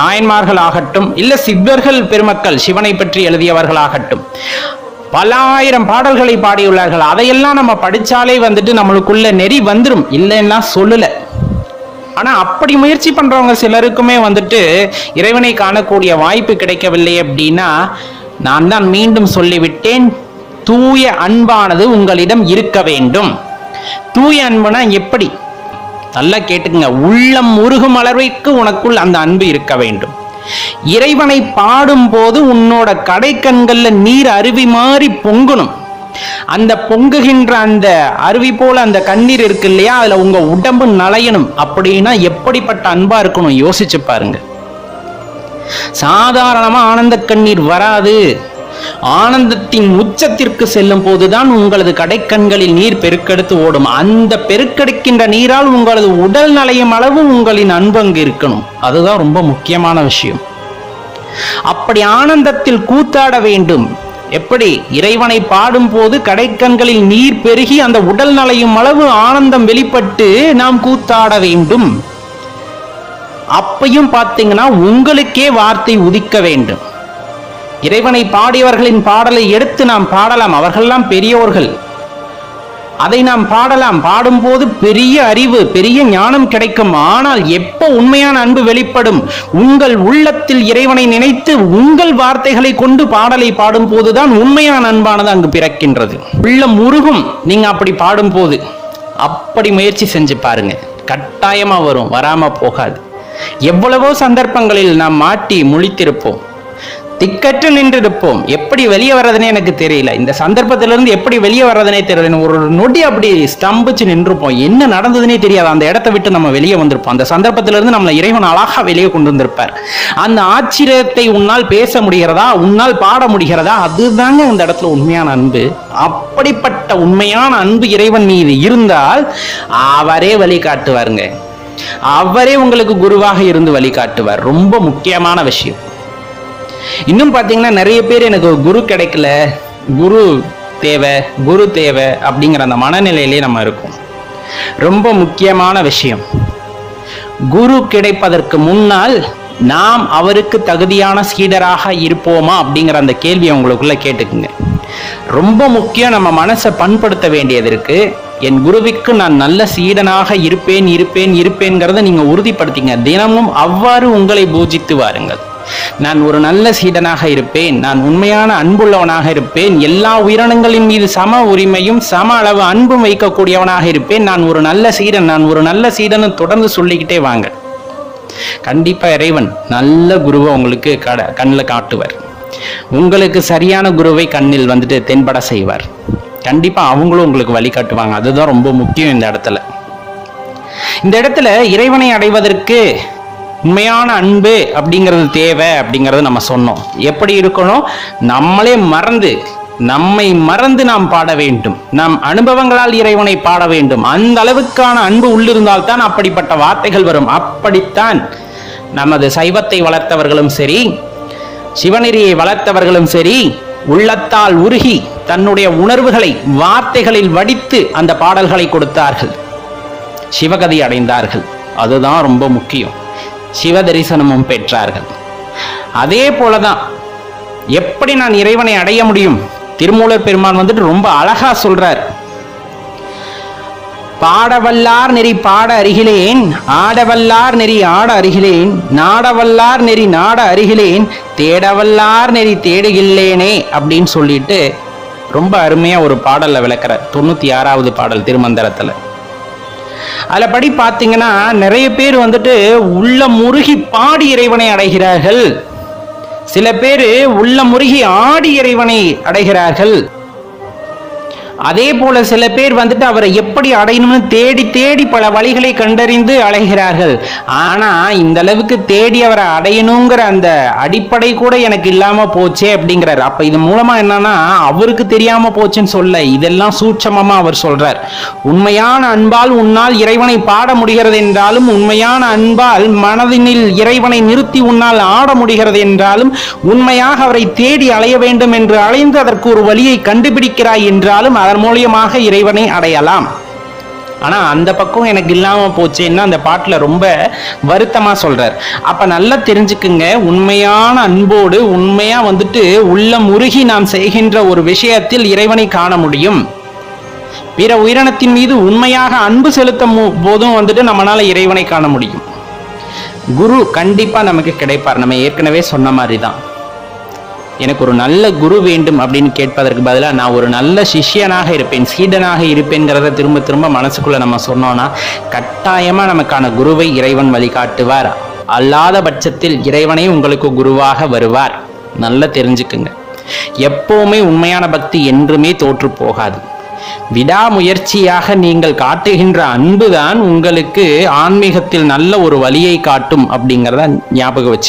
நாயன்மார்கள் ஆகட்டும், இல்ல சித்தர்கள் பெருமக்கள் சிவனை பற்றி எழுதியவர்களாகட்டும், பல ஆயிரம் பாடல்களை பாடியுள்ளார்கள். அதையெல்லாம் நம்ம படிச்சாலே நம்மளுக்குள்ள நெறி வந்துடும், இல்லைன்னா சொல்லல. ஆனா அப்படி முயற்சி பண்றவங்க சிலருக்குமே இறைவனை காணக்கூடிய வாய்ப்பு கிடைக்கவில்லை. அப்படின்னா நான் தான் மீண்டும் சொல்லிவிட்டேன், தூய அன்பானது உங்களிடம் இருக்க வேண்டும். தூய அன்புனா எப்படி? நல்லா கேட்டுக்குங்க. உள்ளம் உருகும் அளவிற்கு உனக்குள் அந்த அன்பு இருக்க வேண்டும். இறைவனை பாடும் போது உன்னோட கடைக்கண்கள்ல நீர் அருவி மாறி பொங்கணும். அந்த பொங்குகின்ற அந்த அருவி போல அந்த கண்ணீர் இருக்கு இல்லையா, அதுல உங்க உடம்பு நலையணும். அப்படின்னா எப்படிப்பட்ட அன்பா இருக்கணும் யோசிச்சு பாருங்க. சாதாரணமா ஆனந்த கண்ணீர் வராது. ஆனந்தத்தின் உச்சத்திற்கு செல்லும் போதுதான் உங்களது கடைக்கண்களில் நீர் பெருக்கெடுத்து ஓடும். அந்த பெருக்கெடுக்கின்ற நீரால் உங்களது உடல் நலையும் அளவு உங்களின் அன்பு அங்கு இருக்கணும். அதுதான் ரொம்ப முக்கியமான விஷயம். அப்படி ஆனந்தத்தில் கூத்தாட வேண்டும். எப்படி? இறைவனை பாடும் போது கடைக்கண்களில் நீர் பெருகி அந்த உடல் நலையும் அளவு ஆனந்தம் வெளிப்பட்டு நாம் கூத்தாட வேண்டும். அப்பையும் பார்த்தீங்கன்னா உங்களுக்கே வார்த்தை உதிக்க வேண்டும். இறைவனை பாடியவர்களின் பாடலை எடுத்து நாம் பாடலாம். அவர்கள்லாம் பெரியோர்கள், அதை நாம் பாடலாம். பாடும்போது பெரிய அறிவு, பெரிய ஞானம் கிடைக்கும். ஆனால் எப்போ உண்மையான அன்பு வெளிப்படும்? உங்கள் உள்ளத்தில் இறைவனை நினைத்து உங்கள் வார்த்தைகளை கொண்டு பாடலை பாடும் போதுதான் உண்மையான அன்பானது அங்கு பிறக்கின்றது. உள்ளம் உருகும் நீங்க அப்படி பாடும் போது. அப்படி முயற்சி செஞ்சு பாருங்க, கட்டாயமா வரும், வராம போகாது. எவ்வளவோ சந்தர்ப்பங்களில் நாம் மாட்டி முழித்திருப்போம், திக்கற்று நின்றிருப்போம். எப்படி வெளியே வர்றதுனே எனக்கு தெரியல, இந்த சந்தர்ப்பத்திலிருந்து எப்படி வெளியே வர்றதுனே தெரியல. ஒரு நொடி அப்படி ஸ்தம்பிச்சு நின்றுப்போம், என்ன நடந்ததுனே தெரியாது. அந்த இடத்தை விட்டு நம்ம வெளியே வந்திருப்போம். அந்த சந்தர்ப்பத்திலிருந்து நம்மளை இறைவன் அழகா வெளியே கொண்டு வந்திருப்பார். அந்த ஆச்சரியத்தை உன்னால் பேச முடிகிறதா, உன்னால் பாட முடிகிறதா? அதுதாங்க இந்த இடத்துல உண்மையான அன்பு. அப்படிப்பட்ட உண்மையான அன்பு இறைவன் மீது இருந்தால் அவரே வழிகாட்டுவாருங்க. அவரே உங்களுக்கு குருவாக இருந்து வழிகாட்டுவார். ரொம்ப முக்கியமான விஷயம். இன்னும் பார்த்தீங்கன்னா நிறைய பேர் எனக்கு குரு கிடைக்கல, குரு தேவை அப்படிங்கிற அந்த மனநிலையிலே நம்ம இருக்கோம். ரொம்ப முக்கியமான விஷயம், குரு கிடைப்பதற்கு முன்னால் நாம் அவருக்கு தகுதியான சீடராக இருப்போமா அப்படிங்கிற அந்த கேள்வியை உங்களுக்குள்ள கேட்டுக்குங்க. ரொம்ப முக்கியம். நம்ம மனசை பண்படுத்த வேண்டியது இருக்கு. என் குருவிற்கு நான் நல்ல சீடனாக இருப்பேன்ங்கிறத நீங்க உறுதிப்படுத்திங்க. தினமும் அவ்வாறு உங்களை பூஜித்து வாருங்கள். நான் ஒரு நல்ல சீடனாக இருப்பேன், நான் உண்மையான அன்புள்ளவனாக இருப்பேன், எல்லா உயிரினங்களின் மீது சம உரிமையும் சம அளவு அன்பும் வைக்கக்கூடியவனாக இருப்பேன், நான் ஒரு நல்ல சீடன் தொடர்ந்து சொல்லிக்கிட்டே வாங்க. கண்டிப்பா இறைவன் நல்ல குருவை உங்களுக்கு கண்ணில் காட்டுவார். உங்களுக்கு சரியான குருவை கண்ணில் தென்பட செய்வார். கண்டிப்பா அவங்களும் உங்களுக்கு வழிகாட்டுவாங்க. அதுதான் ரொம்ப முக்கியம். இந்த இடத்துல இறைவனை அடைவதற்கு உண்மையான அன்பு அப்படிங்கிறது தேவை அப்படிங்கிறது நம்ம சொன்னோம். எப்படி இருக்கணும்? நம்மை மறந்து நாம் பாட வேண்டும். நம் அனுபவங்களால் இறைவனை பாட வேண்டும். அந்த அளவுக்கான அன்பு உள்ளிருந்தால் தான் அப்படிப்பட்ட வார்த்தைகள் வரும். அப்படித்தான் நமது சைவத்தை வளர்த்தவர்களும் சரி, சிவநெறியை வளர்த்தவர்களும் சரி, உள்ளத்தால் உருகி தன்னுடைய உணர்வுகளை வார்த்தைகளில் வடித்து அந்த பாடல்களை கொடுத்தார்கள், சிவகதி அடைந்தார்கள். அதுதான் ரொம்ப முக்கியம். சிவ தரிசனமும் பெற்றார்கள். அதே போலதான் எப்படி நான் இறைவனை அடைய முடியும்? திருமூலர் பெருமான் ரொம்ப அழகா சொல்றார். பாடவல்லார் நெறி பாட அருகிலேன், ஆடவல்லார் நெறி ஆட அருகிலேன், நாடவல்லார் நெறி நாட அருகிலேன், தேடவல்லார் நெறி தேடுகில்லேனே அப்படின்னு சொல்லிட்டு ரொம்ப அருமையா ஒரு பாடல்ல விளக்குற 96வது பாடல் திருமந்திரத்துல. அதில் படி பார்த்தீங்கன்னா நிறைய பேர் உள்ள முருகி பாடி இறைவனை அடைகிறார்கள். சில பேர் உள்ள முருகி ஆடி இறைவனை அடைகிறார்கள். அதே போல சில பேர் அவரை எப்படி அடையணும்னு தேடி தேடி பல வழிகளை கண்டறிந்து அடைகிறார்கள். ஆனா இந்த அளவுக்கு தேடி அவரை அடையணுங்கிற அந்த அடிப்படை கூட எனக்கு இல்லாம போச்சே அப்படிங்கிறார். அப்ப இது மூலமா என்னன்னா அவருக்கு தெரியாம போச்சுன்னு சொல்ல, இதெல்லாம் சூட்சமமா அவர் சொல்றார். உண்மையான அன்பால் உன்னால் இறைவனை பாட முடிகிறது என்றாலும், உண்மையான அன்பால் மனதினில் இறைவனை நிறுத்தி உன்னால் ஆட முடிகிறது என்றாலும், உண்மையாக அவரை தேடி அலைய வேண்டும் என்று அலைந்து அதற்கு ஒரு வழியை கண்டுபிடிக்கிறாய் என்றாலும் அதன் மூலியமாக இறைவனை அடையலாம். ஆனா அந்த பக்கம் எனக்கு இல்லாம போச்சேன்னா அந்த பாட்டுல ரொம்ப வருத்தமா சொல்றார். அப்ப நல்லா தெரிஞ்சுக்குங்க, உண்மையான அன்போடு உண்மையா உள்ளம் உருகி நாம் செய்கின்ற ஒரு விஷயத்தில் இறைவனை காண முடியும். பிற உயிரினத்தின் மீது உண்மையாக அன்பு செலுத்தும் போதும் நம்மளால இறைவனை காண முடியும். குரு கண்டிப்பா நமக்கு கிடைப்பார். நம்ம ஏற்கனவே சொன்ன மாதிரி தான், எனக்கு ஒரு நல்ல குரு வேண்டும் அப்படின்னு கேட்பதற்கு பதிலாக நான் ஒரு நல்ல சிஷ்யனாக இருப்பேன், சீடனாக இருப்பேன்கிறத திரும்ப திரும்ப மனசுக்குள்ள நம்ம சொன்னோம்னா கட்டாயமா நமக்கான குருவை இறைவன் வழிகாட்டுவார். அல்லாத பட்சத்தில் இறைவனே உங்களுக்கு குருவாக வருவார். நல்லா தெரிஞ்சுக்குங்க, எப்பவுமே உண்மையான பக்தி என்றுமே தோற்று போகாது. விடாமுயற்சியாக நீங்கள் காட்டுகின்ற அன்புதான் உங்களுக்கு ஆன்மீகத்தில் நல்ல ஒரு வழியை காட்டும் அப்படிங்கிறத ஞாபகம் வச்சு